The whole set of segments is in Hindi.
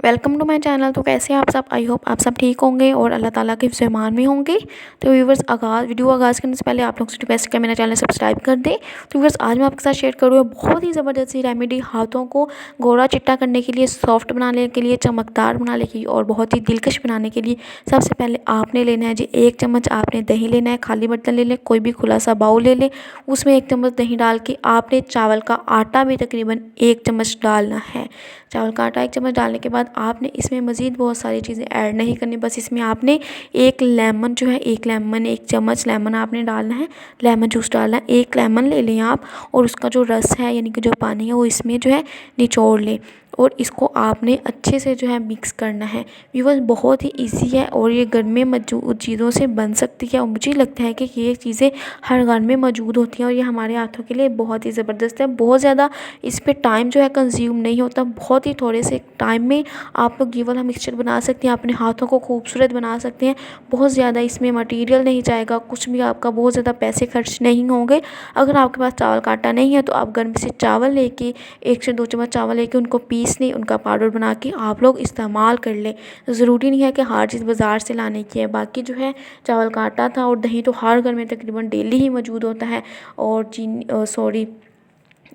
Welcome to my channel. तो कैसे हैं आप सब? आई होप आप सब ठीक होंगे और अल्लाह ताला के फरमान में होंगे। तो व्यूवर्स, वीडियो आगाज़ करने से पहले आप लोग से रिक्वेस्ट है मेरा चैनल सब्सक्राइब कर दें। तो व्यूवर्स, आज मैं आपके साथ शेयर करूँगी बहुत ही ज़बरदस्त सी रेमेडी, हाथों को गोरा चिट्टा करने के लिए, सॉफ्ट बनाने के लिए, चमकदार बनाने के लिए और बहुत ही दिलकश बनाने के लिए। सबसे पहले आपने लेना है जी 1 चम्मच आपने दही लेना है। खाली बर्तन ले लें, कोई भी खुला सा बाउल ले लें। उसमें 1 चम्मच दही डाल के आपने चावल का आटा भी तकरीबन 1 चम्मच डालना है। चावल का आटा 1 चम्मच डालने के बाद आपने इसमें मज़ीद बहुत सारी चीज़ें ऐड नहीं करनी। बस इसमें आपने 1 लेमन जो है, 1 चम्मच लेमन आपने डालना है। लेमन जूस डालना है, 1 लेमन ले लें आप और उसका जो रस है यानी कि जो पानी है वो इसमें जो है निचोड़ लें और इसको आपने अच्छे से जो है मिक्स करना है। व्यूअर्स, बहुत ही इजी है और ये घर में मौजूद चीज़ों से बन सकती है और मुझे लगता है कि ये चीज़ें हर घर में मौजूद होती हैं और ये हमारे हाथों के लिए बहुत ही ज़बरदस्त है। बहुत ज़्यादा इस पे टाइम जो है कंज्यूम नहीं होता। बहुत ही थोड़े से टाइम में आप लोग ये वाला मिक्सचर बना सकते हैं, अपने हाथों को खूबसूरत बना सकते हैं। बहुत ज़्यादा इसमें मटेरियल नहीं जाएगा, कुछ भी आपका बहुत ज़्यादा पैसे खर्च नहीं होंगे। अगर आपके पास चावल का आटा नहीं है तो आप घर में से चावल लेके 1 से 2 चम्मच चावल लेके उनको पीस लें, उनका पाउडर बना के आप लोग इस्तेमाल कर लें। ज़रूरी नहीं है कि हर चीज़ बाज़ार से लाने की है। बाकी जो है चावल का आटा था और दही तो हर घर में तकरीबन डेली ही मौजूद होता है और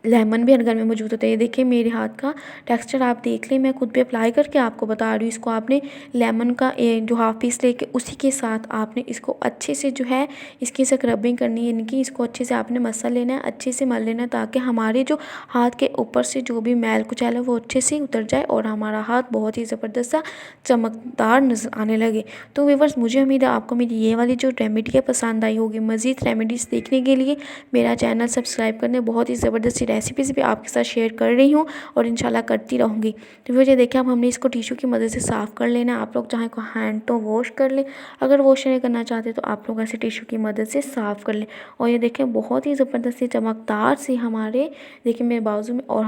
लेमन भी हर घर में मौजूद होता है। ये देखिए मेरे हाथ का टेक्सचर आप देख लें, मैं खुद पे अप्लाई करके आपको बता रही हूँ। इसको आपने लेमन का जो हाफ पीस लेके उसी के साथ आपने इसको अच्छे से जो है इसकी स्क्रबिंग करनी है, यानी कि इसको अच्छे से आपने मसल लेना है, अच्छे से मल लेना है ताकि हमारे जो हाथ के ऊपर से जो भी मैल कुचैल है वो अच्छे से उतर जाए और हमारा हाथ बहुत ही ज़बरदस्त सा चमकदार नज़र आने लगे। तो व्यूअर्स, मुझे उम्मीद है आपको मेरी ये वाली जो रेमेडी है पसंद आई होगी। मज़ीद रेमेडीज़ देखने के लिए मेरा चैनल सब्सक्राइब करने। बहुत ही ज़बरदस्त रेसिपीज़ भी आपके साथ शेयर कर रही हूँ और इंशाल्लाह करती रहूँगी। तो मुझे देखिए अब हमने इसको टिश्यू की मदद से साफ़ कर लेना है। आप लोग चाहें को हैंड तो वॉश कर लें, अगर वॉश नहीं करना चाहते तो आप लोग ऐसे टिश्यू की मदद से साफ़ कर लें। और ये देखें बहुत ही ज़बरदस्त सी चमकदार सी हमारे देखिए मेरे बाजू में और